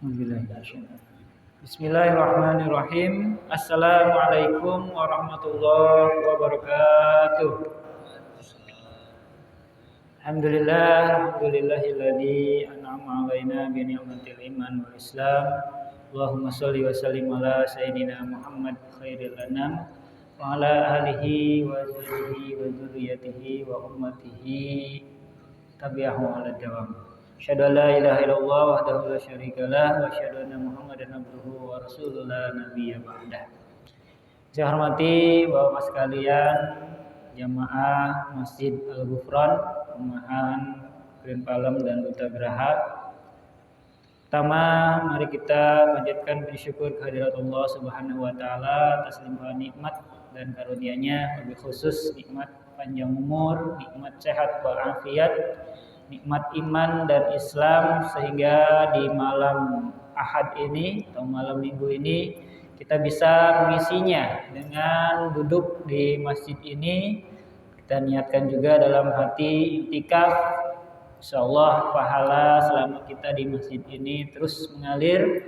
Bismillahirrahmanirrahim. Assalamualaikum warahmatullahi wabarakatuh. Alhamdulillahilladzi an'ama 'alaina bi ni'matil iman wal islam. Allahumma shalli wa sallim ala sayyidina Muhammad khairil anam wa ala alihi wa sahbihi wa dzurriyyatihi wa ummatihi tabi'ahu ala dawam. Asyhadu an la ilaha illallah wahdahu la syarikalah wa asyhadu anna Muhammadan abduhu wa rasuluhu la nabiyya ba'dah. Saya hormati Bapak sekalian jamaah Masjid Al-Ghufran, Rumahan Green Palem dan Duta Geraha. Pertama, mari kita panjatkan puji syukur kehadirat Allah Subhanahu wa taala atas limpahan nikmat dan karunia-Nya, lebih khusus nikmat panjang umur, nikmat sehat walafiat, nikmat iman dan Islam, sehingga di malam Ahad ini atau malam Minggu ini kita bisa mengisinya dengan duduk di masjid ini. Kita niatkan juga dalam hati iktikaf. Insyaallah pahala selama kita di masjid ini terus mengalir,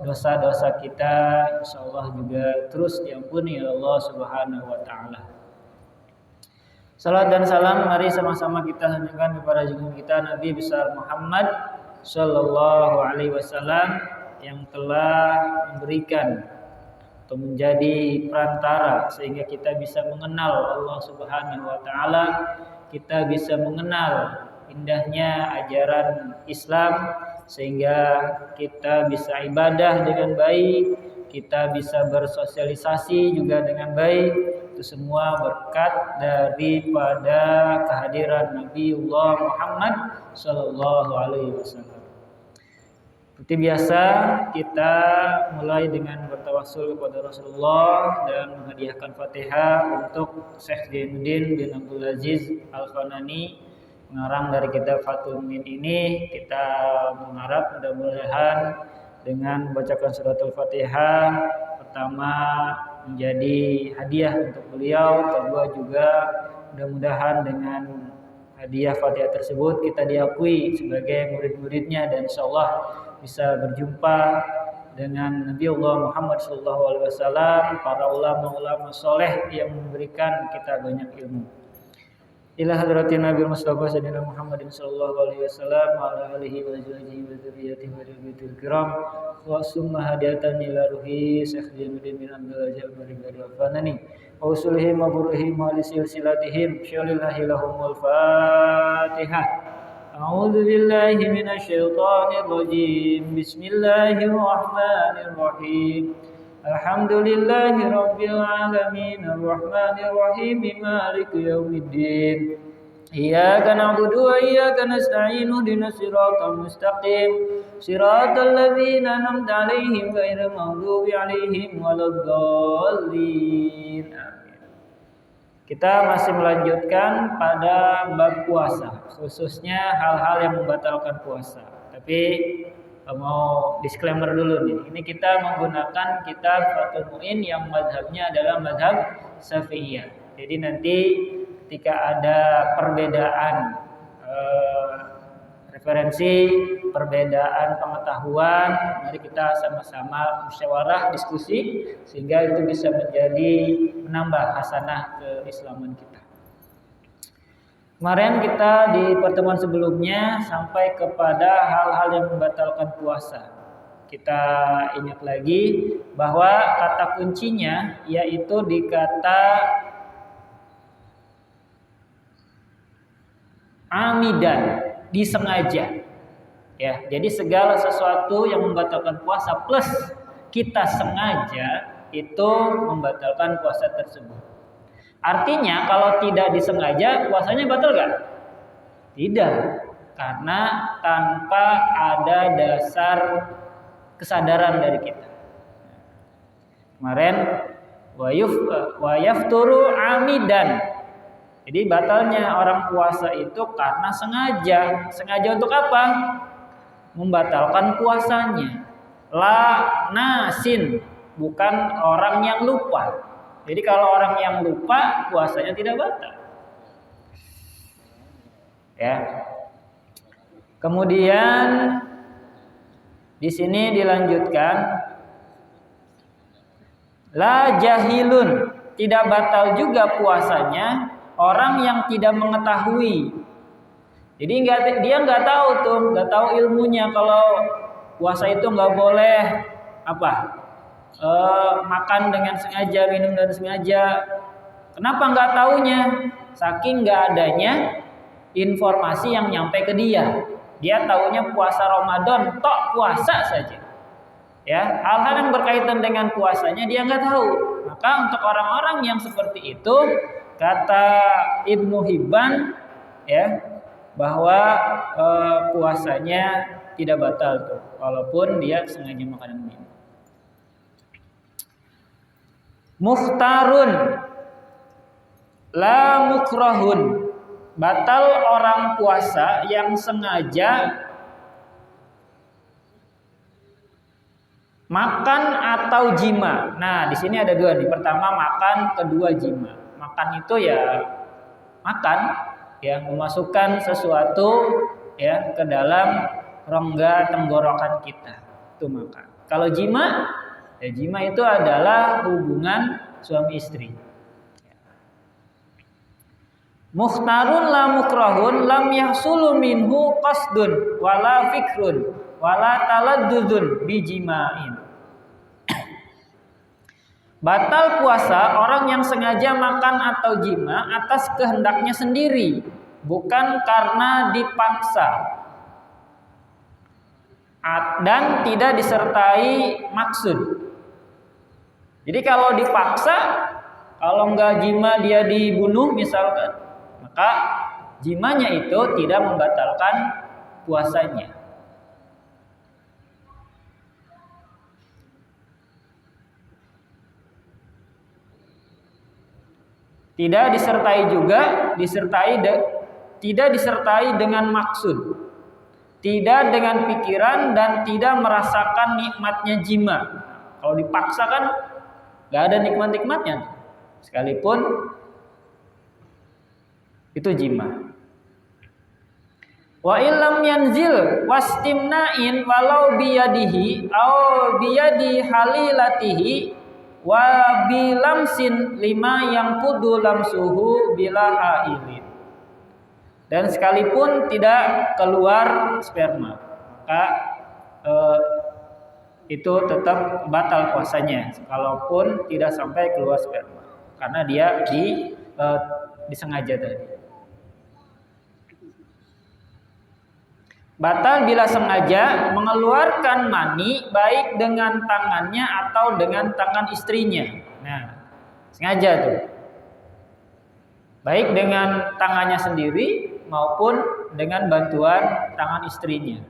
dosa-dosa kita insyaallah juga terus diampuni oleh Allah Subhanahu wa taala. Salat dan salam mari sama-sama kita haturkan kepada junjungan kita Nabi besar Muhammad sallallahu alaihi wasallam yang telah memberikan atau menjadi perantara sehingga kita bisa mengenal Allah Subhanahu wa taala, kita bisa mengenal indahnya ajaran Islam sehingga kita bisa ibadah dengan baik, kita bisa bersosialisasi juga dengan baik. Itu semua berkat daripada kehadiran Nabiullah Muhammad sallallahu alaihi wasallam. Seperti biasa, kita mulai dengan bertawassul kepada Rasulullah dan menghadiahkan Fatihah untuk Syekh Zainuddin bin Abdul Aziz Al-Fanani, pengarang dari kitab Fathul Mu'in ini. Kita mengharap mudah-mudahan dengan membacakan surat Al-Fatihah pertama menjadi hadiah untuk beliau, kedua juga mudah-mudahan dengan hadiah Fatihah tersebut kita diakui sebagai murid-muridnya dan insyaallah bisa berjumpa dengan Nabiullah Muhammad SAW, para ulama-ulama soleh yang memberikan kita banyak ilmu. Ila hadratin Nabi Mustafa Sayyidina Muhammadin sallallahu alaihi wasallam wa ala alihi wa azwajihi wa dzurriyyatihi wa dzurriyyatil kiram wa summa hadiyatan ila ruhi Syekh Zainuddin bin Abdul Aziz Al-Faribari Al-Fanani wa usulihim wa buruhim wa li silsilatihim syalillahi lahumul Fatihah. A'udzu billahi minasyaitonir rajim. Bismillahirrahmanirrahim. Alhamdulillahi rabbil alamin arrahmanir rahim maliki yaumiddin. Iyyaka na'budu wa iyyaka nasta'in ihdinas siratal mustaqim siratal ladzina an'amta 'alaihim ghairil maghdubi 'alaihim waladdallin. Amin. Kita masih melanjutkan pada bab puasa, khususnya hal-hal yang membatalkan puasa. Tapi mau disclaimer dulu nih. Ini kita menggunakan kitab Fathul Mu'in yang mazhabnya adalah mazhab Syafi'iyah. Jadi nanti ketika ada perbedaan referensi, perbedaan pengetahuan, mari kita sama-sama musyawarah, diskusi sehingga itu bisa menambah hasanah keislaman kita. Kemarin kita di pertemuan sebelumnya sampai kepada hal-hal yang membatalkan puasa. Kita ingat lagi bahwa kata kuncinya yaitu di kata amidan, disengaja. Ya, jadi segala sesuatu yang membatalkan puasa plus kita sengaja itu membatalkan puasa tersebut. Artinya kalau tidak disengaja puasanya batal gak? Tidak, karena tanpa ada dasar kesadaran dari kita. Kemarin wa yafturu amidan. Jadi batalnya orang puasa itu karena sengaja. Sengaja untuk apa? Membatalkan puasanya. La nasin, bukan orang yang lupa. Jadi kalau orang yang lupa puasanya tidak batal. Ya. Kemudian Di sini dilanjutkan, la jahilun, tidak batal juga puasanya orang yang tidak mengetahui. Jadi dia nggak tahu tuh, nggak tahu ilmunya kalau puasa itu nggak boleh apa makan dengan sengaja, minum dengan sengaja. Kenapa nggak taunya? Saking nggak adanya informasi yang nyampe ke dia. Dia taunya puasa Ramadan, tok puasa saja. Ya, hal-hal yang berkaitan dengan puasanya dia nggak tahu. Maka untuk orang-orang yang seperti itu, kata Ibnu Hibban, ya, bahwa puasanya tidak batal tuh, walaupun dia sengaja makan dan minum. Mukhtarun la mukrahun, batal orang puasa yang sengaja makan atau jima. Nah, di sini ada dua nih. Pertama makan, kedua jima. Makan itu ya makan, ya, memasukkan sesuatu ya ke dalam rongga tenggorokan kita. Itu makan. Kalau jima, ya jima itu adalah hubungan suami istri. Mukhtarun la mukrahun lam yahsulu minhu qasdun wala fikrun wala taladdudun bijima'in. Batal puasa orang yang sengaja makan atau jima atas kehendaknya sendiri, bukan karena dipaksa dan tidak disertai maksud. Jadi kalau dipaksa, kalau enggak jima dia dibunuh misalkan, maka jimanya itu tidak membatalkan puasanya. Tidak disertai juga, tidak disertai dengan maksud, tidak dengan pikiran, dan tidak merasakan nikmatnya jima. Kalau dipaksa kan nggak ada nikmat-nikmatnya, sekalipun itu jima. Wa illam yanzil wastimna'in walau biyadihi au biyadi halilatihi wa bilamsin lima yang kudu lamsuhu bila hailin. Dan sekalipun tidak keluar sperma, maka itu tetap batal puasanya, kalaupun tidak sampai keluar sperma, karena dia disengaja tadi. Batal bila sengaja mengeluarkan mani baik dengan tangannya atau dengan tangan istrinya. Nah, sengaja tuh. Baik dengan tangannya sendiri maupun dengan bantuan tangan istrinya.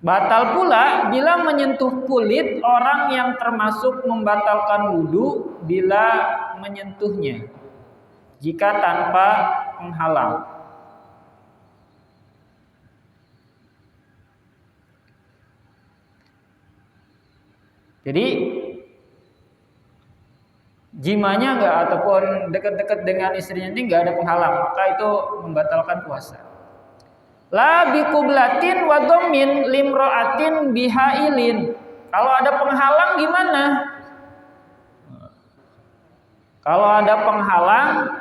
Batal pula bila menyentuh kulit orang yang termasuk membatalkan wudu bila menyentuhnya, jika tanpa penghalang. Jadi jimanya enggak ataupun dekat-dekat dengan istrinya ini enggak ada penghalang, maka itu membatalkan puasa. La biqublatin wa dhammin limra'atin bihailin. Kalau ada penghalang gimana? Kalau ada penghalang,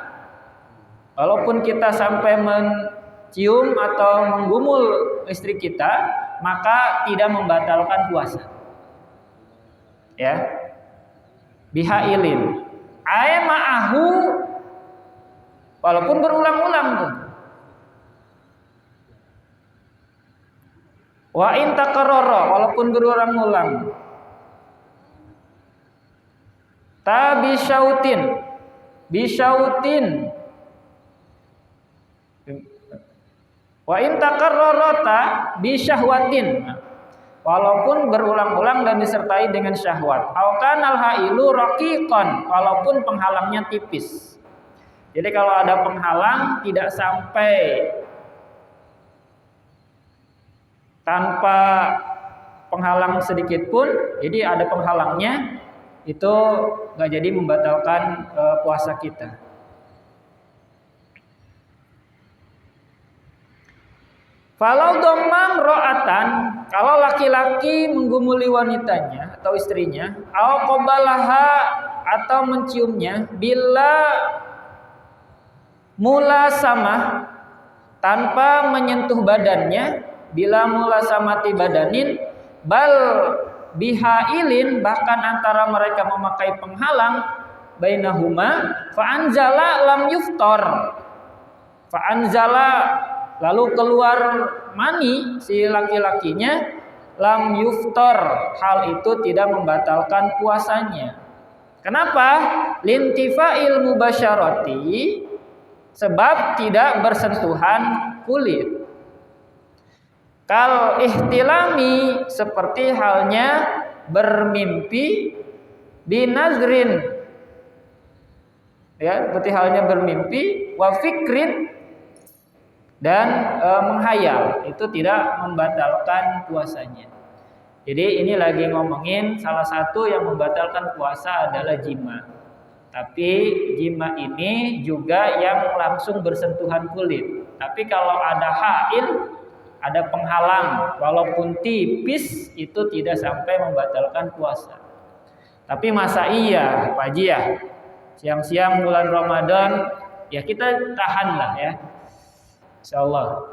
walaupun kita sampai mencium atau menggumul istri kita, maka tidak membatalkan puasa. Ya, bihailin ay ma'ahu, walaupun berulang-ulang tuh. Wa in takarrara, walaupun berulang-ulang. Ta bisyautin wa in takarrarata bisyahwatin, walaupun berulang-ulang dan disertai dengan syahwat. Aukanal hailu raqiqan, walaupun penghalangnya tipis. Jadi kalau ada penghalang tidak sampai tanpa penghalang sedikit pun, jadi ada penghalangnya, itu nggak jadi membatalkan puasa kita. Falau dhammam ro'atan, kalau laki-laki menggumuli wanitanya atau istrinya, au qabalaha atau menciumnya, bila mula sama tanpa menyentuh badannya, bila mula samati badanin, bal bihailin, bahkan antara mereka memakai penghalang, bainahuma, fa'anzala lam yuftor, fa'anzala lalu keluar mani si laki-lakinya, lam yuftor, hal itu tidak membatalkan puasanya. Kenapa? Lintifa'il mubasyarati, sebab tidak bersentuhan kulit. Kal ihtilami, seperti halnya bermimpi, binazrin, ya, seperti halnya bermimpi, wa fikrin, dan menghayal, itu tidak membatalkan puasanya. Jadi ini lagi ngomongin salah satu yang membatalkan puasa adalah jima. Tapi jima ini juga yang langsung bersentuhan kulit. Tapi kalau ada hail, ada penghalang, walaupun tipis, itu tidak sampai membatalkan puasa. Tapi masa iya, Pak Haji ya, siang-siang bulan Ramadan, ya kita tahanlah ya, insya Allah.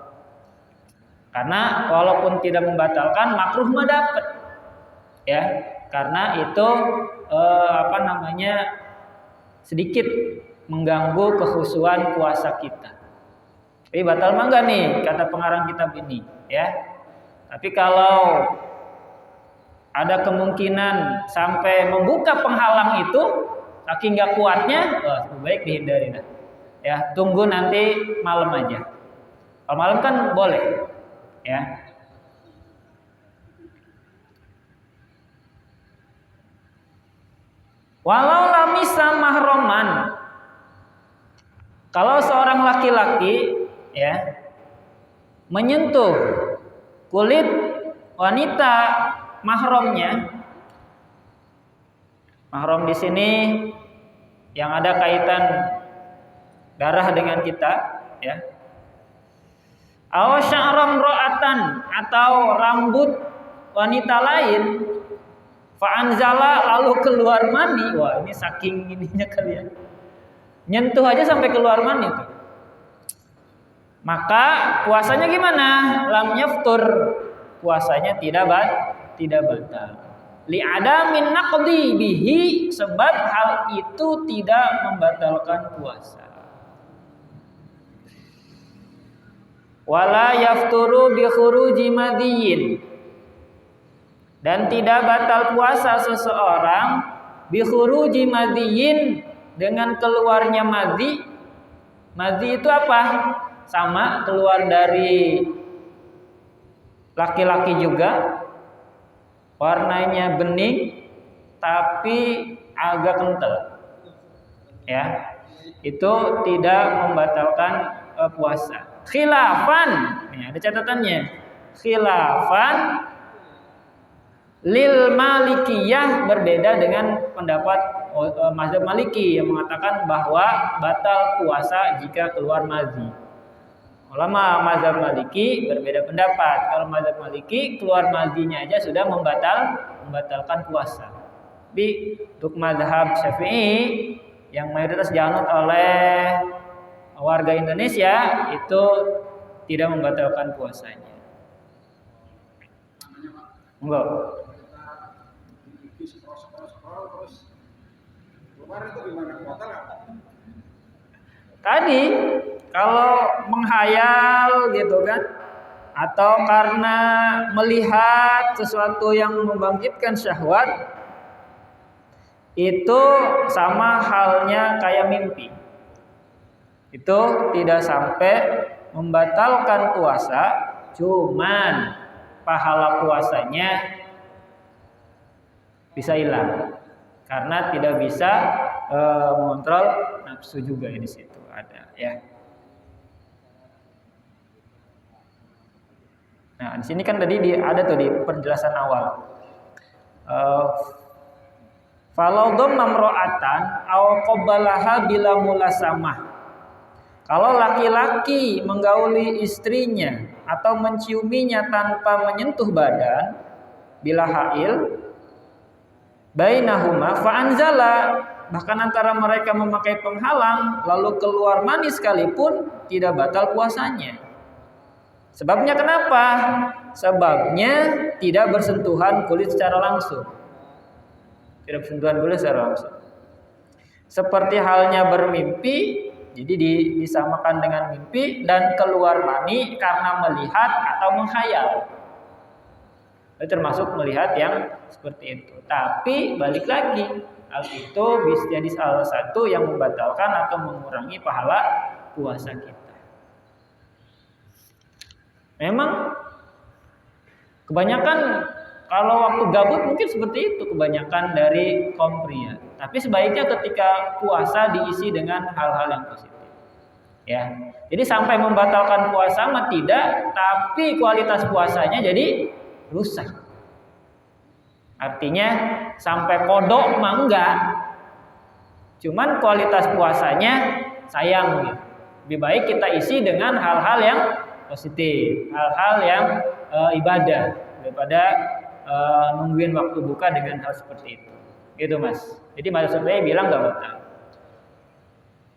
Karena walaupun tidak membatalkan, makruh mah dapat, ya, karena itu sedikit mengganggu kekhusyuan puasa kita. Tapi batal mah enggak nih, kata pengarang kitab ini, ya. Tapi kalau ada kemungkinan sampai membuka penghalang itu, saking nggak kuatnya, lebih baik dihindari, ya. Tunggu nanti malam aja. Kalau malam kan boleh, ya. Walau lamisa mahroman, kalau seorang laki-laki, ya, menyentuh kulit wanita mahromnya, mahrom di sini yang ada kaitan darah dengan kita, ya. Aw sya'ram ra'atan, atau rambut wanita lain, fa'anzala, lalu keluar mani. Wah, ini saking ininya kalian, nyentuh aja sampai keluar mani tuh. Maka puasanya gimana? Lam yaftur, puasanya tidak batal. Li'adamin naqdi bihi, sebab hal itu tidak membatalkan puasa. Wala yafturu bi khuruji madhiyin, dan tidak batal puasa seseorang bi khuruji madhiyin, dengan keluarnya madhi. Madhi itu apa? Sama, keluar dari laki-laki juga, warnanya bening tapi agak kental, ya. Itu tidak membatalkan puasa. Khilafan, ini ada catatannya. Khilafan lil malikiyah, berbeda dengan pendapat mazhab Maliki yang mengatakan bahwa batal puasa jika keluar madhi. Ulama mazhab Maliki berbeda pendapat. Kalau mazhab Maliki, keluar madhinya aja sudah membatalkan puasa. Tapi untuk mazhab Syafi'i yang mayoritas dianut oleh warga Indonesia, itu tidak membatalkan puasanya. Enggak. Tadi kalau menghayal gitu kan, atau karena melihat sesuatu yang membangkitkan syahwat, itu sama halnya kayak mimpi. Itu tidak sampai membatalkan puasa, cuman pahala puasanya bisa hilang karena tidak bisa mengontrol nafsu juga di situ ada, ya. Nah, di sini kan tadi ada tuh di penjelasan awal. Falau dhammam ra'atan aw qabbalaha bila mulasamah. Kalau laki-laki menggauli istrinya atau menciuminya tanpa menyentuh badan bila hail bainahuma fa'anzala, bahkan antara mereka memakai penghalang lalu keluar mani sekalipun tidak batal puasanya. Sebabnya kenapa? Sebabnya tidak bersentuhan kulit secara langsung. Tidak bersentuhan kulit secara langsung. Seperti halnya bermimpi, jadi disamakan dengan mimpi, dan keluar mani karena melihat atau menghayal. Itu termasuk melihat yang seperti itu. Tapi balik lagi, hal itu bisa jadi salah satu yang membatalkan atau mengurangi pahala puasa kita. Memang kebanyakan kalau waktu gabut mungkin seperti itu kebanyakan dari kaum pria. Tapi sebaiknya ketika puasa diisi dengan hal-hal yang positif. Ya. Jadi sampai membatalkan puasa mah tidak, tapi kualitas puasanya jadi rusak. Artinya sampai kodok mah enggak. Cuman kualitas puasanya sayang gitu. Lebih baik kita isi dengan hal-hal yang positif, hal-hal yang ibadah daripada nungguin waktu buka dengan hal seperti itu. Gitu Mas. Jadi mazhab Syafi'i bilang enggak batal.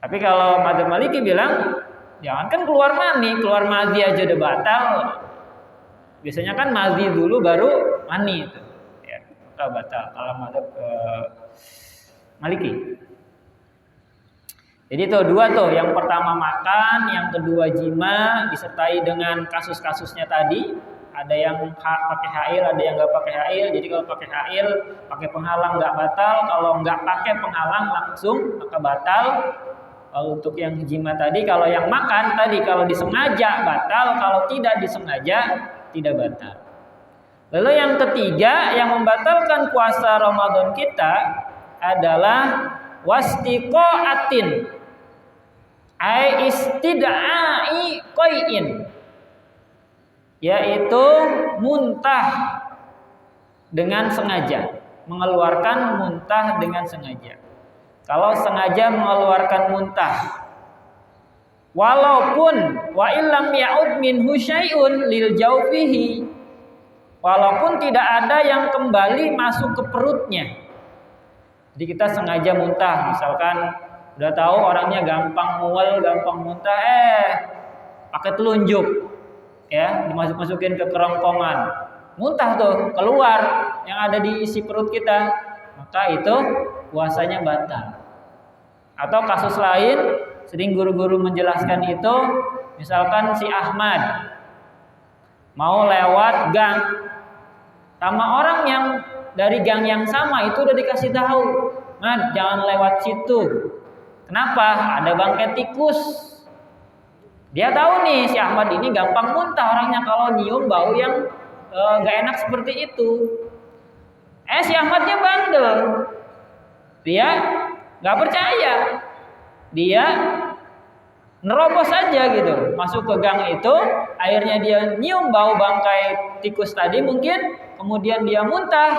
Tapi kalau mazhab Maliki bilang jangan kan keluar mani aja udah batal. Biasanya kan mazi dulu baru mani itu. Ya, maka batal kalau mazhab Maliki. Jadi itu dua tuh, yang pertama makan, yang kedua jima, disertai dengan kasus-kasusnya tadi. Ada yang pakai hail, ada yang nggak pakai hail. Jadi kalau pakai hail, pakai penghalang nggak batal. Kalau nggak pakai penghalang langsung maka batal. Kalau untuk yang jima tadi, kalau yang makan tadi, kalau disengaja batal, kalau tidak disengaja tidak batal. Lalu yang ketiga yang membatalkan puasa Ramadan kita adalah wastiqaatin, ai istidai qai'in, yaitu muntah dengan sengaja, mengeluarkan muntah dengan sengaja. Kalau sengaja mengeluarkan muntah, walaupun wa illam ya'ud minhu syai'un lil jawfihi, walaupun tidak ada yang kembali masuk ke perutnya. Jadi kita sengaja muntah, misalkan udah tahu orangnya gampang mual, gampang muntah, pakai telunjuk, ya, dimasuk-masukin ke kerongkongan, muntah tuh keluar yang ada di isi perut kita, maka itu puasanya batal. Atau kasus lain sering guru-guru menjelaskan itu, misalkan si Ahmad mau lewat gang sama orang yang dari gang yang sama, itu udah dikasih tahu, Mad, jangan lewat situ. Kenapa? Ada bangkai tikus. Dia tahu nih si Ahmad ini gampang muntah orangnya kalau nyium bau yang gak enak seperti itu. Si Ahmadnya bandel. Dia gak percaya. Dia nerobos aja gitu, masuk ke gang itu, akhirnya dia nyium bau bangkai tikus tadi mungkin, kemudian dia muntah,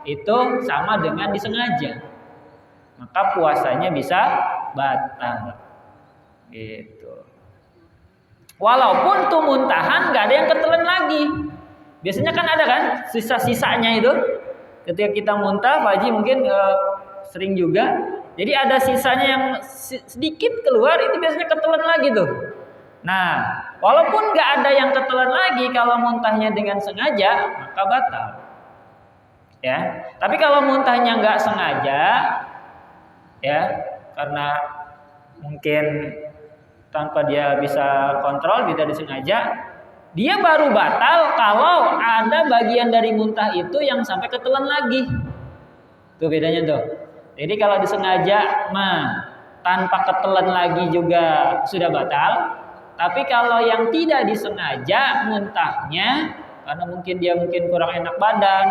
itu sama dengan disengaja, maka puasanya bisa batal. Gitu. Walaupun tuh muntahan nggak ada yang ketelan lagi, biasanya kan ada kan sisa-sisanya itu, ketika kita muntah, Pak Haji mungkin sering juga. Jadi ada sisanya yang sedikit keluar, itu biasanya ketelan lagi tuh. Nah, walaupun nggak ada yang ketelan lagi, kalau muntahnya dengan sengaja, maka batal. Ya, tapi kalau muntahnya nggak sengaja, ya, karena mungkin tanpa dia bisa kontrol, tidak disengaja, dia baru batal kalau ada bagian dari muntah itu yang sampai ketelan lagi. Tuh bedanya tuh. Jadi kalau disengaja mah tanpa ketelan lagi juga sudah batal. Tapi kalau yang tidak disengaja muntahnya karena mungkin dia kurang enak badan,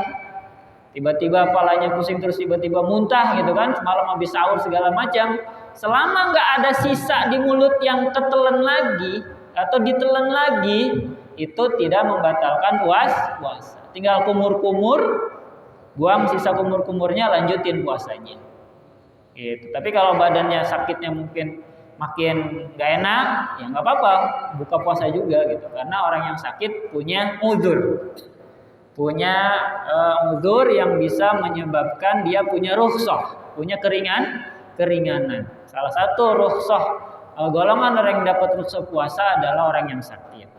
tiba-tiba kepalanya pusing terus tiba-tiba muntah gitu kan, semalam habis sahur segala macam, selama nggak ada sisa di mulut yang ketelan lagi atau ditelan lagi, itu tidak membatalkan puasa. Tinggal kumur-kumur, buang sisa kumur-kumurnya, lanjutin puasanya. Gitu. Tapi kalau badannya sakitnya mungkin makin nggak enak, ya nggak apa-apa, buka puasa juga gitu. Karena orang yang sakit punya uzur, uzur yang bisa menyebabkan dia punya rukhsah, punya keringanan. Salah satu rukhsah golongan orang yang dapat rukhsah puasa adalah orang yang sakit.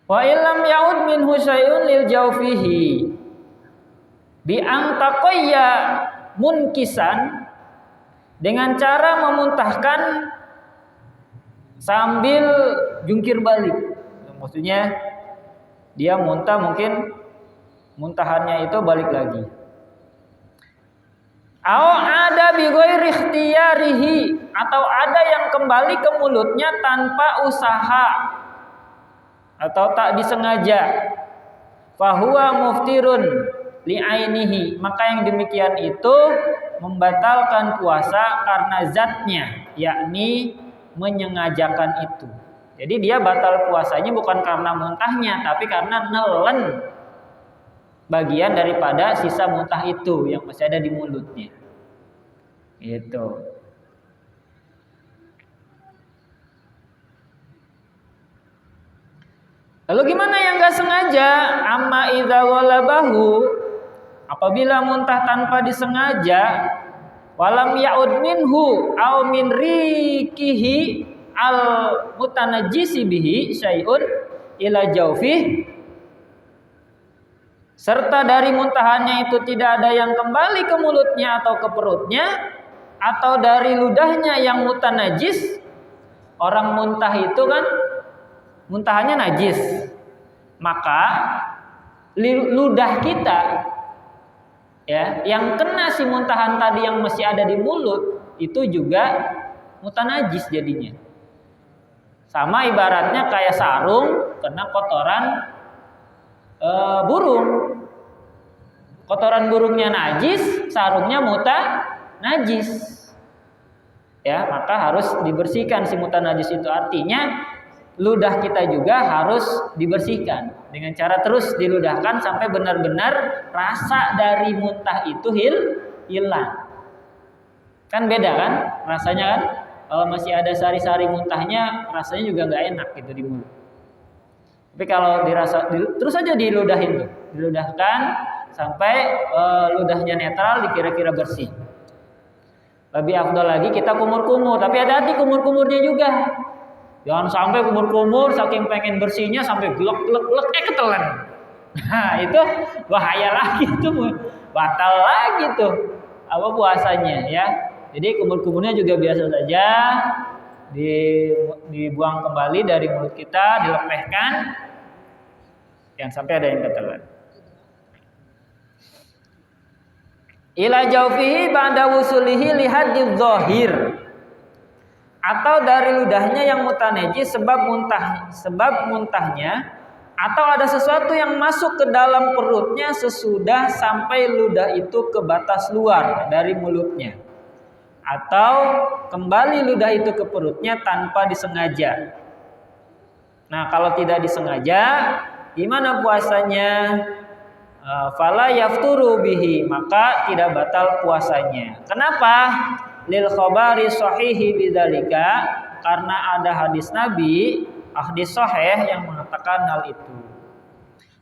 Wa illam yaud minhu syai'un lil jawfihi bi ang taqayya munkisan, dengan cara memuntahkan sambil jungkir balik. Maksudnya dia muntah, mungkin muntahannya itu balik lagi. Au ada bi ghairi ikhtiyarihi, atau ada yang kembali ke mulutnya tanpa usaha atau tak disengaja. Fahuwa muftirun li'ainihi, maka yang demikian itu membatalkan puasa karena zatnya, yakni menyengajakan itu. Jadi dia batal puasanya bukan karena muntahnya, tapi karena nelen bagian daripada sisa muntah itu yang masih ada di mulutnya. Gitu. Lalu gimana yang gak sengaja? Amma idza ghalabahu, apabila muntah tanpa disengaja, walam ya'ud minhu aw min rikihi al mutanajjisi bihi syai'un ila jawfih, serta dari muntahannya itu tidak ada yang kembali ke mulutnya atau ke perutnya, atau dari ludahnya yang mutanajis. Orang muntah itu kan muntahannya najis, maka ludah kita ya yang kena si muntahan tadi yang masih ada di mulut itu juga mutanajis jadinya. Sama ibaratnya kayak sarung kena kotoran burung. Kotoran burungnya najis, sarungnya najis. Ya, maka harus dibersihkan si mutanajis itu. Artinya ludah kita juga harus dibersihkan dengan cara terus diludahkan sampai benar-benar rasa dari muntah itu hilang. Kan beda kan rasanya kan? Kalau masih ada sari-sari muntahnya rasanya juga nggak enak gitu di mulut. Tapi kalau terus aja diludahin tuh, diludahkan sampai ludahnya netral, dikira-kira bersih. Lebih afdal lagi kita kumur-kumur, tapi hati-hati kumur-kumurnya juga. Jangan sampai kumur-kumur saking pengen bersihnya sampai glek ketelan. Nah, itu bahaya lagi tuh. Batal lagi tuh puasanya ya. Jadi kumur-kumurnya juga biasa saja, dibuang kembali dari mulut kita, dilepehkan. Jangan sampai ada yang ketelan. Ila jaufihi ba'da wusulihi li haddidz zahir, atau dari ludahnya yang mutanajis sebab muntahnya, atau ada sesuatu yang masuk ke dalam perutnya sesudah sampai ludah itu ke batas luar dari mulutnya, atau kembali ludah itu ke perutnya tanpa disengaja. Nah, kalau tidak disengaja gimana puasanya? Fala yafturu bihi, maka tidak batal puasanya. Kenapa? Lil khabari sahihi bidzalika, karena ada hadis Nabi, hadis sahih yang mengatakan hal itu.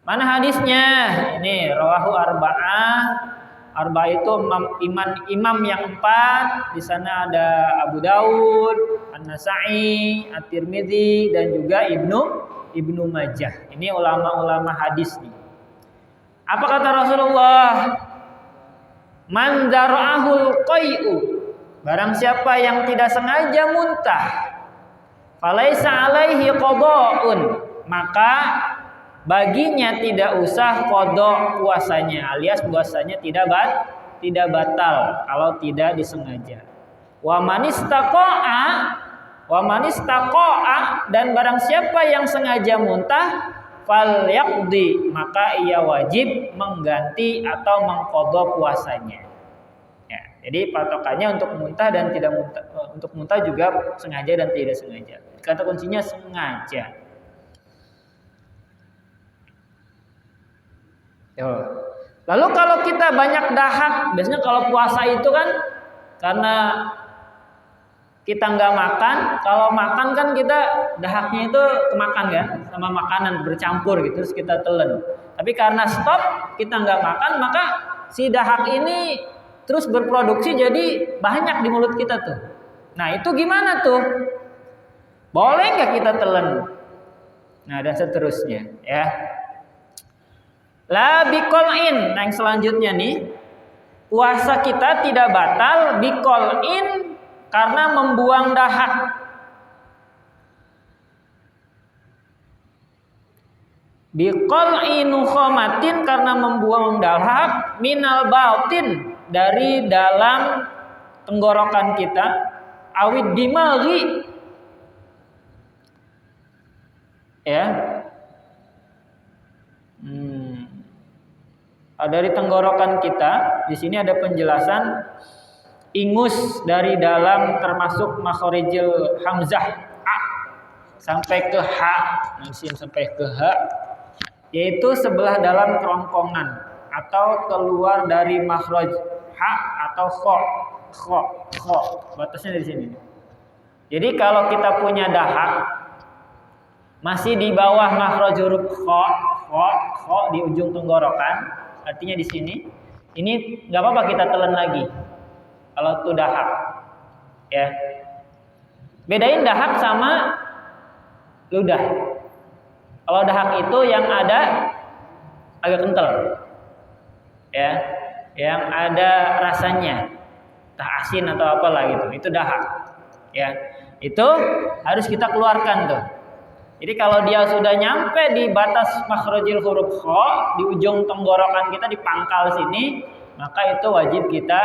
Mana hadisnya? Ini rawahu arba'ah. Arba'ah itu imam yang 4. Di sana ada Abu Daud, An-Nasa'i, At-Tirmidzi dan juga Ibnu Majah. Ini ulama-ulama hadis nih. Apa kata Rasulullah? Man zara'ahul qai'u, barang siapa yang tidak sengaja muntah, falaisa alaihi qada'un, maka baginya tidak usah qada' puasanya, alias puasanya tidak batal kalau tidak disengaja. Wa man istaqa'a, dan barang siapa yang sengaja muntah, fal yaqdi, maka ia wajib mengganti atau mengqadha puasanya. Ya, jadi patokannya untuk muntah dan tidak muntah, untuk muntah juga sengaja dan tidak sengaja. Kata kuncinya sengaja. Lalu kalau kita banyak dahak, biasanya kalau puasa itu kan karena kita nggak makan, kalau makan kan kita dahaknya itu kemakan kan, sama makanan bercampur gitu, terus kita telan. Tapi karena stop, kita nggak makan, maka si dahak ini terus berproduksi jadi banyak di mulut kita tuh. Nah itu gimana tuh? Boleh nggak kita telan? Nah dan seterusnya ya. La biqol'in. Nah yang selanjutnya nih, puasa kita tidak batal biqol'in karena membuang dahak. Biqol'i nukhomatin karena membuang dahak minal batin dari dalam tenggorokan kita, awid dimaghi ya. Dari tenggorokan kita, di sini ada penjelasan ingus dari dalam termasuk makhorijil hamzah a sampai ke h, sampai ke h, yaitu sebelah dalam kerongkongan atau keluar dari makhraj ha atau kho. Batasnya dari sini. Jadi kalau kita punya dahak masih di bawah makhraj huruf kho di ujung tenggorokan, artinya di sini, ini nggak apa-apa kita telan lagi. Kalau itu dahak, ya. Bedain dahak sama ludah. Kalau dahak itu yang ada agak kental, ya, yang ada rasanya, entah asin atau apalah gitu. Itu dahak, ya. Itu harus kita keluarkan tuh. Jadi kalau dia sudah nyampe di batas makhrajil huruf kho, di ujung tenggorokan kita di pangkal sini, maka itu wajib kita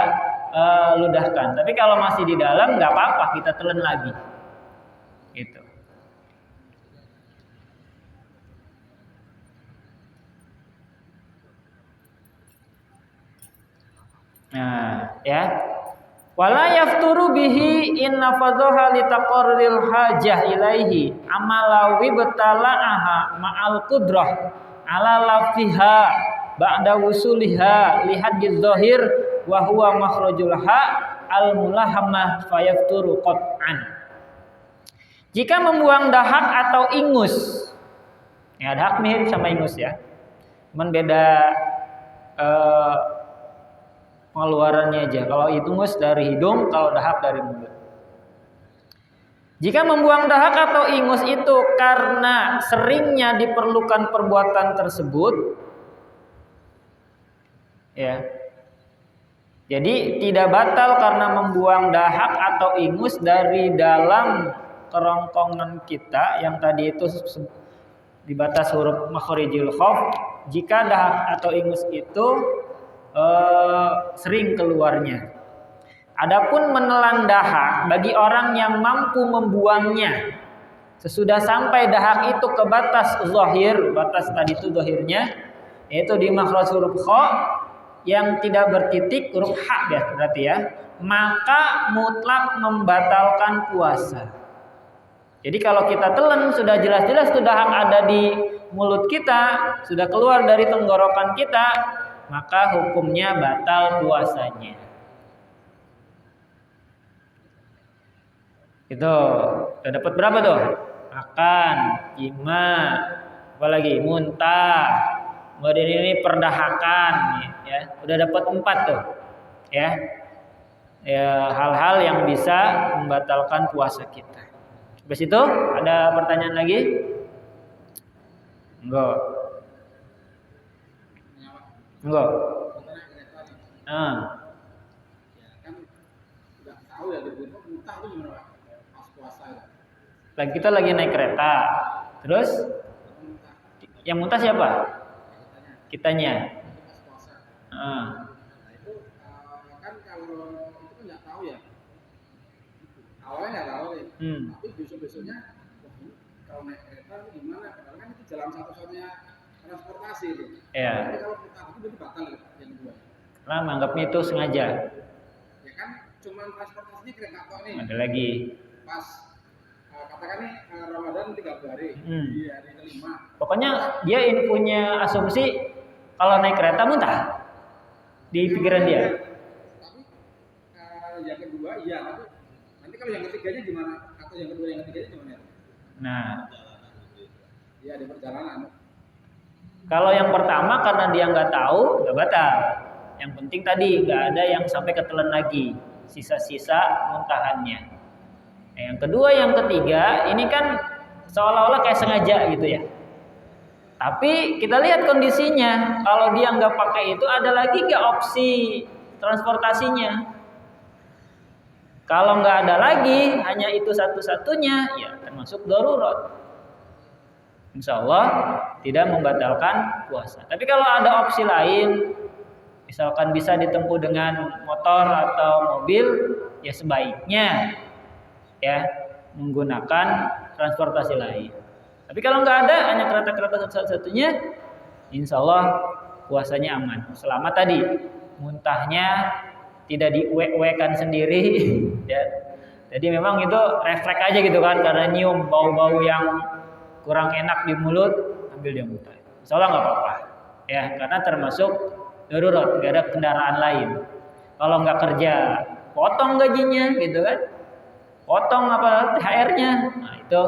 ludahkan. Tapi kalau masih di dalam nggak apa-apa, kita telan lagi. Gitu. Nah, ya. Wala yafturu bihi in nafadhaha li taqarril hajah ilaihi amalawi betala'aha ma'al qudrah ala lafziha ba'da wusuliha li hadjiz zahir wa huwa makhrajul ha al mulahamah fayafturu qat'an. Jika membuang dahak atau ingus, ya dahak mirip sama ingus ya, cuman beda pengeluarannya aja. Kalau ingus dari hidung, kalau dahak dari mulut. Jika membuang dahak atau ingus itu karena seringnya diperlukan perbuatan tersebut, ya. Jadi tidak batal karena membuang dahak atau ingus dari dalam kerongkongan kita yang tadi itu di batas huruf makhorijil khof. Jika dahak atau ingus itu sering keluarnya. Adapun menelan dahak bagi orang yang mampu membuangnya sesudah sampai dahak itu ke batas zahir, batas tadi itu zahirnya, yaitu di makhraj huruf kha yang tidak bertitik huruf ha berarti ya, maka mutlak membatalkan puasa. Jadi kalau kita telan sudah jelas-jelas tuh dahak ada di mulut kita, sudah keluar dari tenggorokan kita, maka hukumnya batal puasanya. Itu udah dapat berapa tuh? Makan, jima, apalagi muntah, kemudian ini perdahakan, ya. Udah dapat 4 tuh, ya. Ya hal-hal yang bisa membatalkan puasa kita. Habis itu ada pertanyaan lagi? Enggak. Enggak. Lagi kita lagi naik kereta. Terus yang muntah siapa? Kitanya. Itu kan kalau itu nggak tahu ya. Awalnya nggak tahu nih. Tapi besok-besoknya kalau naik kereta itu gimana? Karena kan itu jalan satu-satunya transportasi itu. Iya. Jadi kalau kita itu batal yang kedua. Karena menganggapnya itu sengaja. Ya kan cuma transportasinya kereta tok nih. Ada lagi. Pas katakan nih Ramadan 30 hari. Di hari kelima. Pokoknya dia ini punya asumsi kalau naik kereta muntah. di pikiran dia. Tapi yang kedua iya, tapi nanti kalau yang ketiganya gimana? Atau yang kedua yang ketiganya gimana? Nah, iya di perjalanan. Kalau yang pertama karena dia nggak tahu, nggak batal. Yang penting tadi nggak ada yang sampai ketelan lagi, sisa-sisa muntahannya. Nah, yang kedua, yang ketiga, ini kan seolah-olah kayak sengaja gitu ya. Tapi kita lihat kondisinya, kalau dia nggak pakai itu, ada lagi nggak opsi transportasinya? Kalau nggak ada lagi, hanya itu satu-satunya, ya termasuk darurat. Insya Allah tidak membatalkan puasa. Tapi kalau ada opsi lain, misalkan bisa ditempuh dengan motor atau mobil, ya sebaiknya ya menggunakan transportasi lain. Tapi kalau nggak ada, hanya kereta-kereta satu-satunya, insya Allah puasanya aman. Selama tadi muntahnya tidak diuek-uekan sendiri, ya. Jadi memang itu refleks aja gitu kan, karena nyium bau-bau yang kurang enak di mulut, ambil dia muntah. Insya Allah nggak apa-apa, ya, karena termasuk darurat, nggak ada kendaraan lain. Kalau nggak kerja, potong gajinya, gitu kan, potong apa THR-nya, nah itu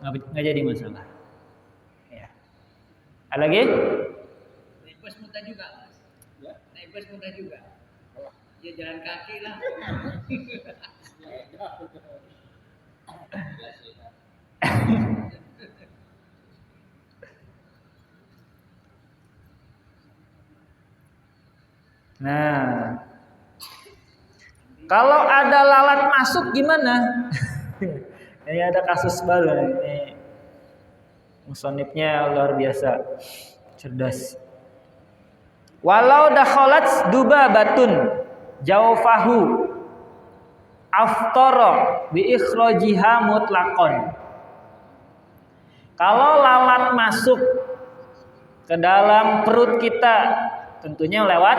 nggak jadi masalah. Ya. Ada lagi? Naik bus muntah juga, Mas. Ya? Naik bus muntah juga. Ya jalan kaki lah. Nah, kalau ada lalat masuk gimana? Ini ada kasus baru ini. Musonifnya luar biasa cerdas. Walau dakhalat dubabatun jawfahu aftara bi ikhrajiha mutlaqan. Kalau lalat masuk ke dalam perut kita, tentunya lewat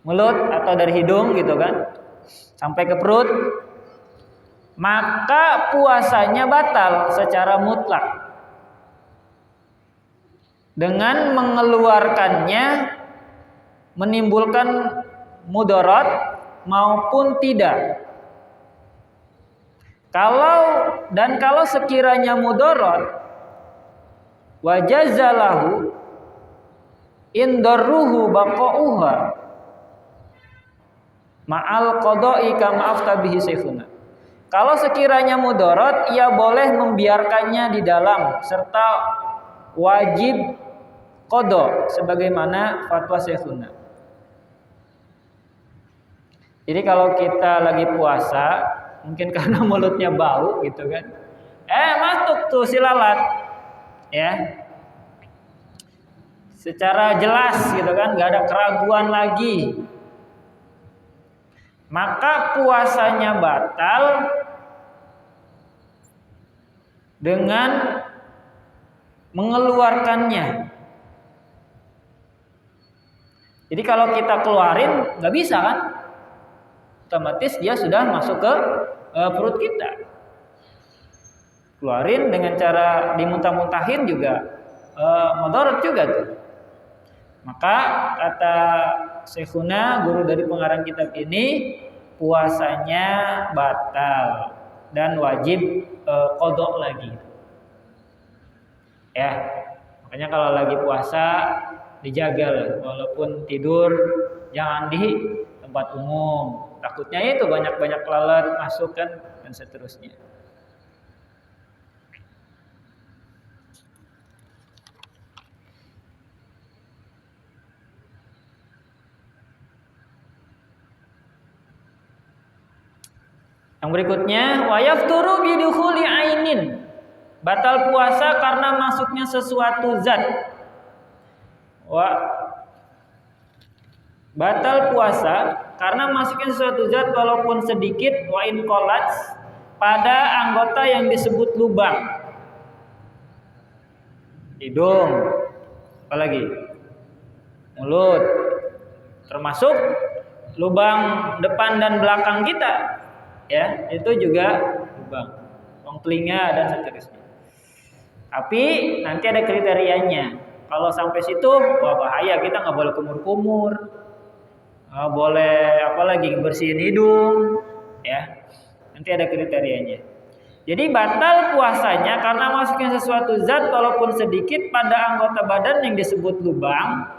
mulut atau dari hidung gitu kan, sampai ke perut, maka puasanya batal secara mutlak. Dengan mengeluarkannya menimbulkan mudarat maupun tidak. Kalau sekiranya mudarat, wajazalahu indarruhu baqauha ma'al qada'i kama afta bihi syekhuna. Kalau sekiranya mudarat, ia boleh membiarkannya di dalam serta wajib qada sebagaimana fatwa syekhuna. Jadi kalau kita lagi puasa, mungkin karena mulutnya bau gitu kan, masuk tuh si lalat, ya, secara jelas gitu kan, nggak ada keraguan lagi, maka puasanya batal dengan mengeluarkannya. Jadi kalau kita keluarin nggak bisa kan, otomatis dia sudah masuk ke perut kita. Keluarin dengan cara dimuntah-muntahin juga mudarat juga tuh. Maka kata Syekhuna, guru dari pengarang kitab ini, puasanya batal dan wajib qada lagi. Ya, makanya kalau lagi puasa dijaga lah, walaupun tidur jangan di tempat umum. Takutnya itu banyak-banyak lalat masuk kan, dan seterusnya. Yang berikutnya, wa yafturu bidukhuli ainin. Batal puasa karena masuknya sesuatu zat. Batal puasa karena masuknya sesuatu zat walaupun sedikit, wa in qalat, pada anggota yang disebut lubang. Hidung, apalagi mulut, termasuk lubang depan dan belakang kita, ya, itu juga lubang, telinga dan seterusnya. Tapi nanti ada kriterianya. Kalau sampai situ, wah bahaya, kita nggak boleh kumur-kumur, nggak boleh apalagi bersihin hidung, ya. Nanti ada kriterianya. Jadi batal puasanya karena masuknya sesuatu zat walaupun sedikit pada anggota badan yang disebut lubang.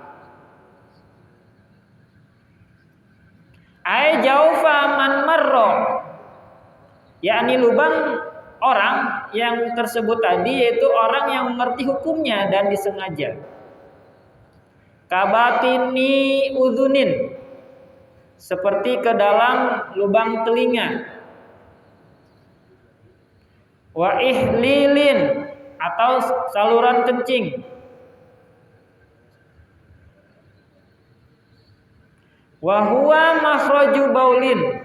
Ai jaufa man marro, yakni lubang orang yang tersebut tadi, yaitu orang yang mengerti hukumnya dan disengaja. Kabatini udhunin, seperti ke dalam lubang telinga. Wa ihlilin, atau saluran kencing. Wa huwa makhraju baulin,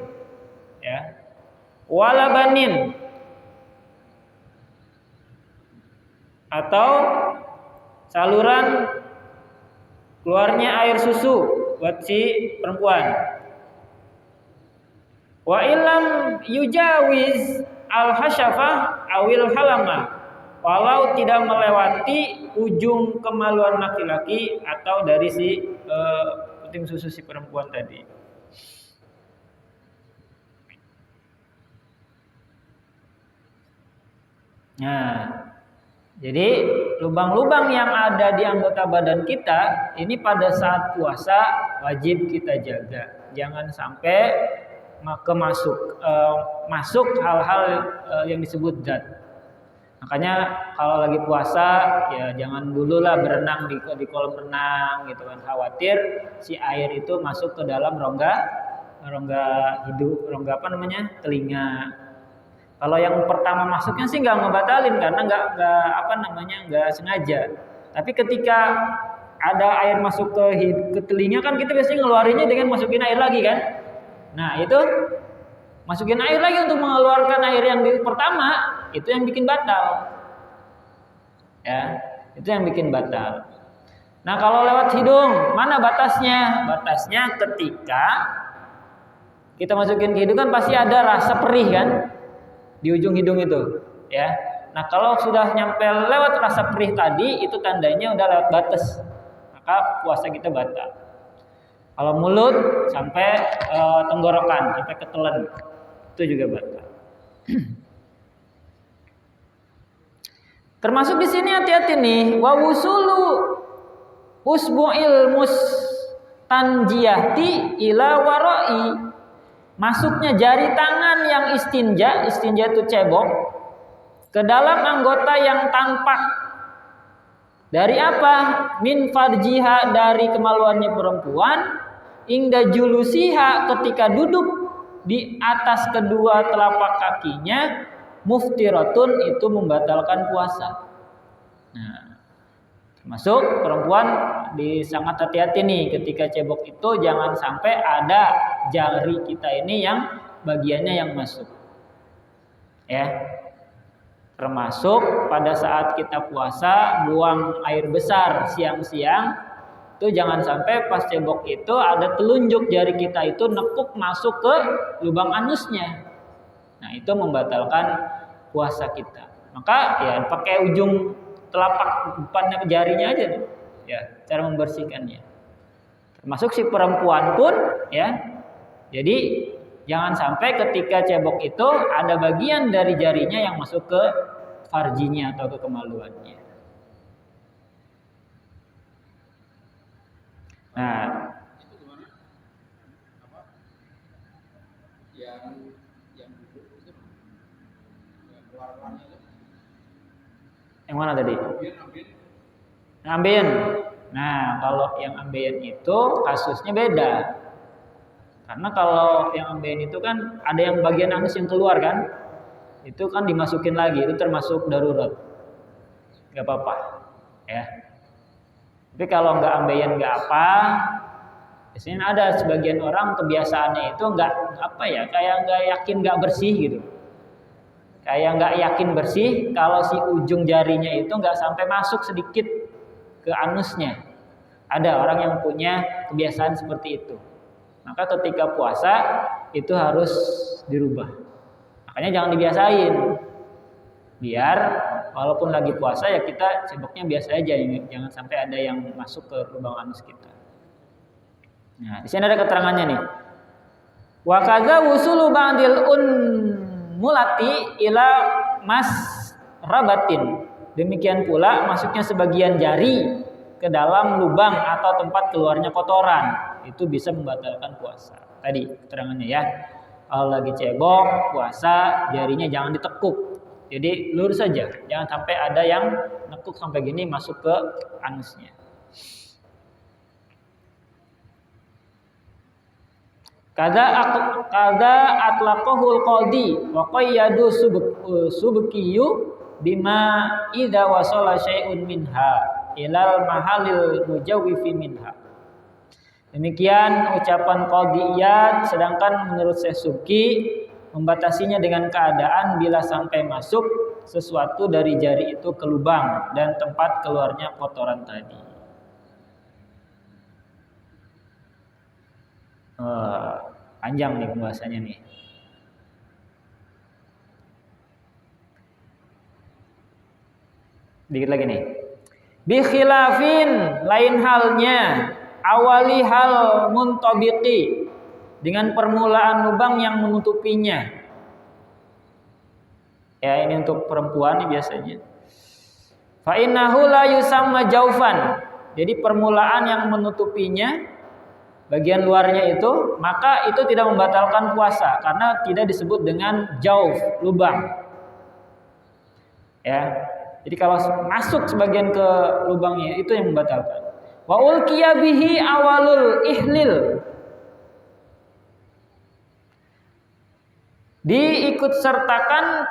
ya. Walabanin, atau saluran keluarnya air susu buat si perempuan. Wa illam yujawiz al-hasyafah awil halama, walau tidak melewati ujung kemaluan laki-laki atau dari si puting susu si perempuan tadi. Nah, jadi lubang-lubang yang ada di anggota badan kita ini pada saat puasa wajib kita jaga. Jangan sampai masuk hal-hal yang disebut zat. Makanya kalau lagi puasa ya jangan dulu lah berenang di kolam renang gitu kan, khawatir si air itu masuk ke dalam rongga telinga. Kalau yang pertama masuknya sih nggak ngebatalin karena nggak sengaja. Tapi ketika ada air masuk ke telinga kan kita biasanya ngeluarinnya dengan masukin air lagi kan. Nah itu masukin air lagi untuk mengeluarkan air yang pertama, itu yang bikin batal. Ya, itu yang bikin batal. Nah kalau lewat hidung, mana batasnya? Batasnya ketika kita masukin ke hidung kan pasti ada rasa perih kan di ujung hidung itu, ya. Nah kalau sudah nyampe lewat rasa perih tadi, itu tandanya udah lewat batas, maka puasa kita batal. Kalau mulut sampai tenggorokan, sampai ketelan, itu juga batal. Termasuk di sini hati-hati nih, wa wusulu usbu'il mustanjiyati ila warai. Masuknya jari tangan yang istinja itu cebok, ke dalam anggota yang tampak. Dari apa? Min farjiha, dari kemaluannya perempuan, ingda julusiha, ketika duduk di atas kedua telapak kakinya, muftiratun, itu membatalkan puasa. Nah, termasuk perempuan sangat hati-hati nih ketika cebok itu, jangan sampai ada jari kita ini yang bagiannya yang masuk. Ya. Termasuk pada saat kita puasa buang air besar siang-siang, itu jangan sampai pas cebok itu ada telunjuk jari kita itu nekuk masuk ke lubang anusnya. Nah itu membatalkan puasa kita. Maka ya pakai ujung telapak depannya jarinya aja nih, ya, cara membersihkannya. Termasuk si perempuan pun, ya. Jadi jangan sampai ketika cebok itu ada bagian dari jarinya yang masuk ke farjinya atau ke kemaluannya. Nah, itu gimana? Yang duduk itu keluar-keluarnya itu. Yang mana tadi? Ambien. Nah, kalau yang ambien itu kasusnya beda. Karena kalau yang ambien itu kan ada yang bagian anus yang keluar kan, itu kan dimasukin lagi, itu termasuk darurat, nggak apa-apa, ya. Tapi kalau nggak ambien nggak apa, biasanya ada sebagian orang kebiasaannya itu nggak kayak nggak yakin nggak bersih gitu, kayak nggak yakin bersih kalau si ujung jarinya itu nggak sampai masuk sedikit ke anusnya. Ada orang yang punya kebiasaan seperti itu. Maka ketika puasa itu harus dirubah. Makanya jangan dibiasain. Biar walaupun lagi puasa ya kita ceboknya biasa aja, jangan sampai ada yang masuk ke lubang anus kita. Nah, di sini ada keterangannya nih. Wa kadza wusulu ba'dil mulati ila masrabatin. Demikian pula masuknya sebagian jari ke dalam lubang atau tempat keluarnya kotoran, itu bisa membatalkan puasa. Tadi keterangannya ya. Kalau lagi cebok, puasa, jarinya jangan ditekuk. Jadi lurus saja, jangan sampai ada yang nekuk sampai gini masuk ke anusnya. Kada atlaqahul qadi wa qayyadu subkiyu bima idza wasala syai'un minha ilal mahalil mujawwifi minha. Demikian ucapan qadiyat, sedangkan menurut Syekh Subki membatasinya dengan keadaan bila sampai masuk sesuatu dari jari itu ke lubang dan tempat keluarnya kotoran tadi. Panjang nih pembahasannya nih. Dikit lagi nih. Bi khilafin, lain halnya awali hal muntabiqi, dengan permulaan lubang yang menutupinya. Ya, ini untuk perempuan nih biasanya. Fa innahu la yusamma jaufan. Jadi permulaan yang menutupinya, bagian luarnya itu, maka itu tidak membatalkan puasa karena tidak disebut dengan jauf, lubang. Ya. Jadi kalau masuk sebagian ke lubangnya itu yang membatalkan. Wa ulqiya bihi awalul ihlil. Diikut sertakan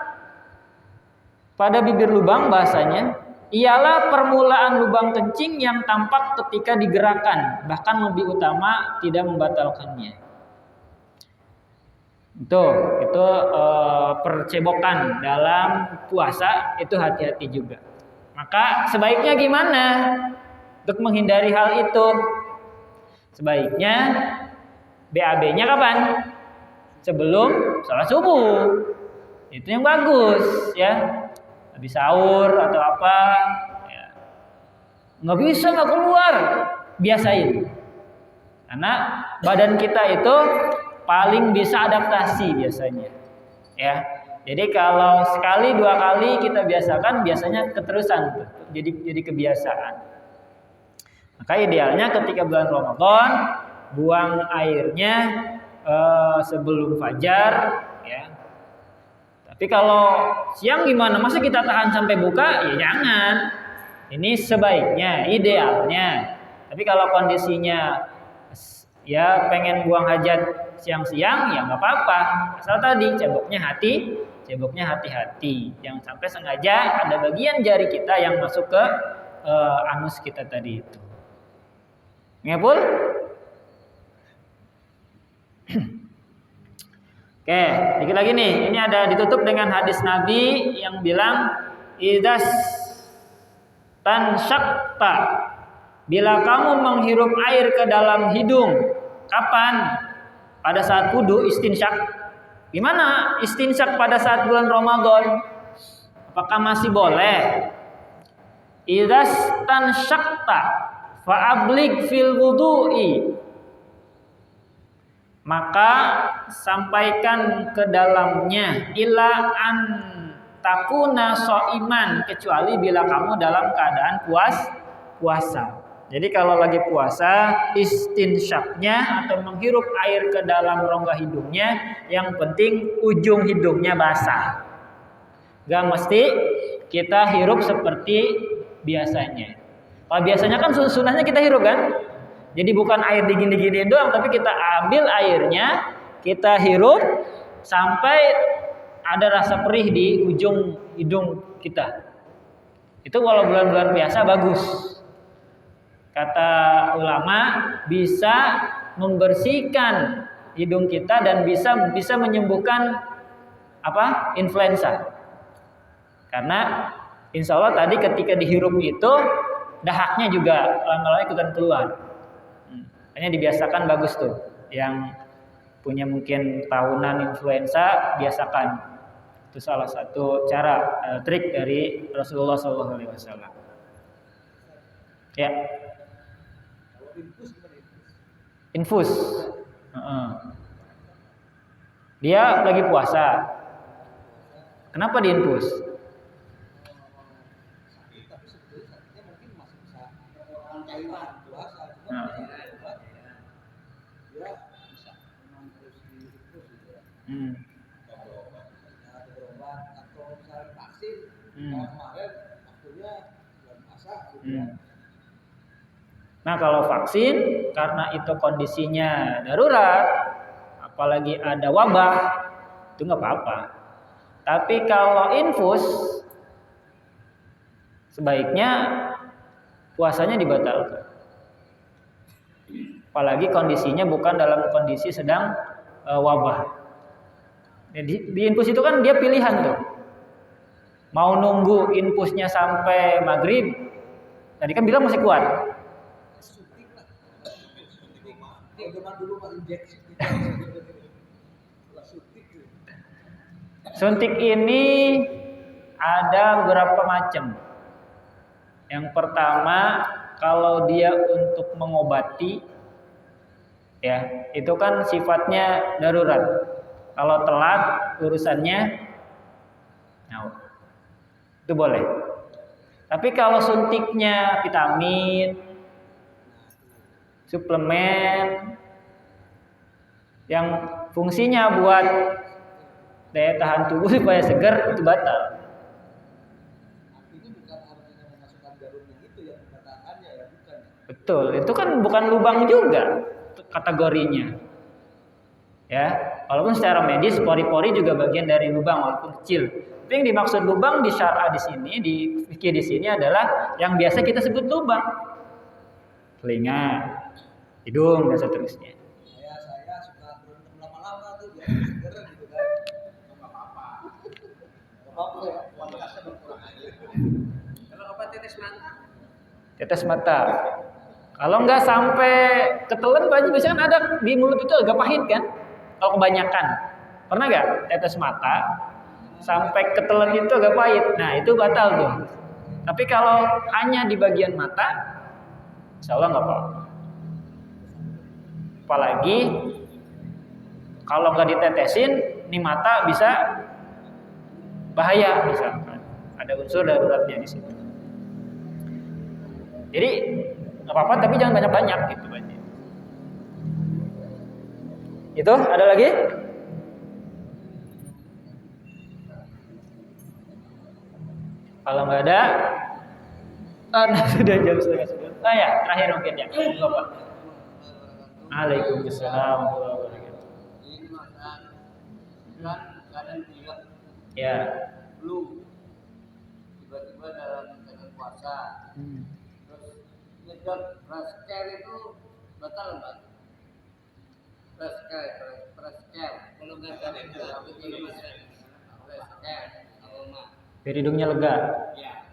pada bibir lubang bahasanya ialah permulaan lubang kencing yang tampak ketika digerakkan, bahkan lebih utama tidak membatalkannya. Itu percebokan dalam puasa itu hati-hati juga. Maka sebaiknya gimana untuk menghindari hal itu? Sebaiknya BAB-nya kapan? Sebelum sholat subuh. Itu yang bagus ya. Habis sahur atau apa ya. Nggak bisa nggak keluar, biasain. Karena badan kita itu paling bisa adaptasi biasanya ya. Jadi kalau sekali dua kali kita biasakan, biasanya keterusan, jadi kebiasaan. Maka idealnya ketika bulan Ramadan buang airnya sebelum fajar ya. Tapi kalau siang gimana? Masa kita tahan sampai buka? Ya jangan. Ini sebaiknya, idealnya. Tapi kalau kondisinya ya pengen buang hajat siang-siang ya nggak apa-apa. Asal tadi ceboknya hati-hati. Jangan sampai sengaja ada bagian jari kita yang masuk ke anus kita tadi itu. Ngepul? Oke, dikit lagi nih. Ini ada ditutup dengan hadis Nabi yang bilang idas tansyaqta, bila kamu menghirup air ke dalam hidung. Kapan? Pada saat wudu istinsyak. Gimana istinsyak pada saat bulan Ramadan? Apakah masih boleh? Idas tansyaqta fa'ablig fil wudu'i, maka sampaikan ke dalamnya ila an takuna so'iman, kecuali bila kamu dalam keadaan puasa. Jadi kalau lagi puasa, istinsyaknya atau menghirup air ke dalam rongga hidungnya, yang penting ujung hidungnya basah. Gak mesti kita hirup seperti biasanya. Kalau biasanya kan sunahnya kita hirup kan? Jadi bukan air digini-giniin doang, tapi kita ambil airnya, kita hirup sampai ada rasa perih di ujung hidung kita. Itu kalau bulan-bulan biasa bagus. Kata ulama bisa membersihkan hidung kita dan bisa menyembuhkan apa? Influenza. Karena insya Allah tadi ketika dihirup itu dahaknya juga lama-lama ikutan keluar. Hanya dibiasakan bagus tuh. Yang punya mungkin tahunan influenza biasakan Itu salah satu cara trik dari Rasulullah SAW. Ya. Infus. Dia lagi puasa. Kenapa diinfus? Nah, kalau vaksin karena itu kondisinya darurat, apalagi ada wabah, itu nggak apa-apa. Tapi kalau infus, sebaiknya puasanya dibatalkan. Apalagi kondisinya bukan dalam kondisi sedang wabah. Di infus itu kan dia pilihan tuh. Mau nunggu infusnya sampai maghrib, tadi kan bilang masih kuat. Suntik ini ada beberapa macam. Yang pertama, kalau dia untuk mengobati, ya itu kan sifatnya darurat. Kalau telat urusannya, itu boleh. Tapi kalau suntiknya vitamin, suplemen, yang fungsinya buat daya tahan tubuh supaya segar, itu batal. Betul, itu kan bukan lubang juga kategorinya. Ya, walaupun secara medis pori-pori juga bagian dari lubang walaupun kecil. Tapi yang dimaksud lubang di syar'a di sini, di fikih di sini adalah yang biasa kita sebut lubang. Telinga, hidung dan seterusnya. Saya suka berendam lama-lama tuh biar seger gitu kan. Enggak apa-apa. Enggak apa-apa ya, kualitasnya berkurang aja. Kalau obat tetes mata? Tetes mata. Kalau nggak sampai ketelan, biasanya kan ada di mulut itu agak pahit kan? Kalau kebanyakan. Pernah nggak tetes mata sampai ketelan itu agak pahit? Nah, itu batal tuh. Tapi kalau hanya di bagian mata, insya Allah nggak apa-apa. Apalagi kalau nggak ditetesin, nih mata bisa bahaya misalkan. Ada unsur daruratnya di situ. Jadi nggak apa-apa, tapi jangan banyak-banyak gitu aja. Itu ada lagi? Kalau nggak ada, sudah jam setengah 9. Ya, terakhir mungkin ya. Bapak. Waalaikumsalam warahmatullahi wabarakatuh. Ini makan kan kadang pilek. Ya. Flu. Tiba-tiba dalam tengah puasa. Terus nyedot fresh care itu batal nggak? Fresh care. Kalau nggak ada itu begini mas. Fresh care. Aroma. Biar hidungnya lega. Ya.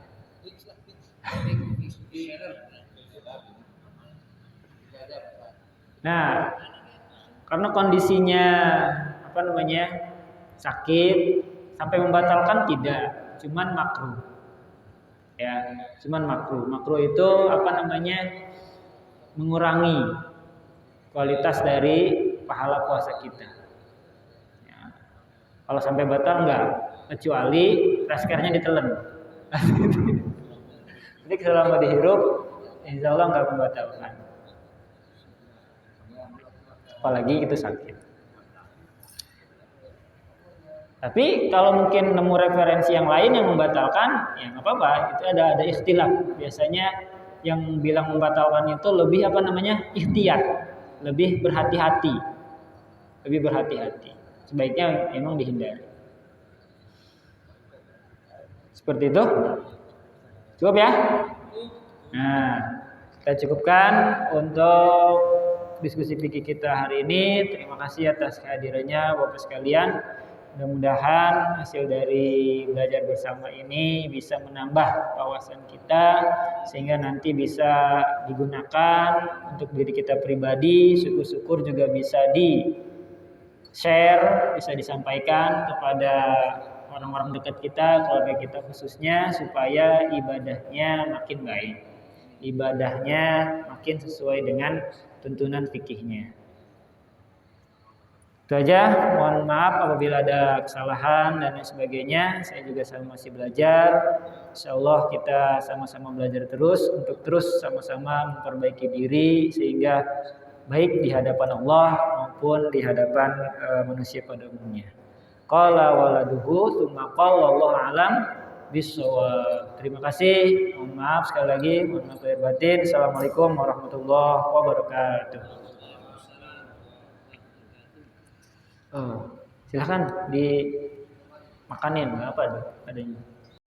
Nah, karena kondisinya sakit sampai membatalkan tidak, cuman makruh. Ya, cuman makruh. Makruh itu mengurangi kualitas dari pahala puasa kita. Ya. Kalau sampai batal enggak, kecuali raskernya ditelan. Jadi selama dihirup, insya Allah enggak membatalkan. Apalagi itu sakit. Tapi kalau mungkin nemu referensi yang lain yang membatalkan, ya nggak apa-apa. Itu ada ikhtilaf. Biasanya yang bilang membatalkan itu lebih ihtiyat, lebih berhati-hati, Sebaiknya memang dihindari. Seperti itu. Cukup ya? Nah, kita cukupkan untuk diskusi fikih kita hari ini. Terima kasih atas kehadirannya Bapak sekalian. Mudah-mudahan hasil dari belajar bersama ini bisa menambah wawasan kita sehingga nanti bisa digunakan untuk diri kita pribadi. Syukur-syukur juga bisa di-share, bisa disampaikan kepada orang-orang dekat kita, keluarga kita khususnya, supaya ibadahnya makin baik, ibadahnya makin sesuai dengan tuntunan fikihnya. Itu aja, mohon maaf apabila ada kesalahan dan lain sebagainya. Saya juga masih belajar. Insyaallah kita sama-sama belajar terus untuk terus sama-sama memperbaiki diri sehingga baik di hadapan Allah maupun di hadapan manusia pada umumnya. Qala waladuhu tsumma qala Allah alam bisawab. Terima kasih. Mohon maaf sekali lagi, mohon maaf lahir batin. Assalamualaikum warahmatullahi wabarakatuh. Silakan dimakanin apa adanya.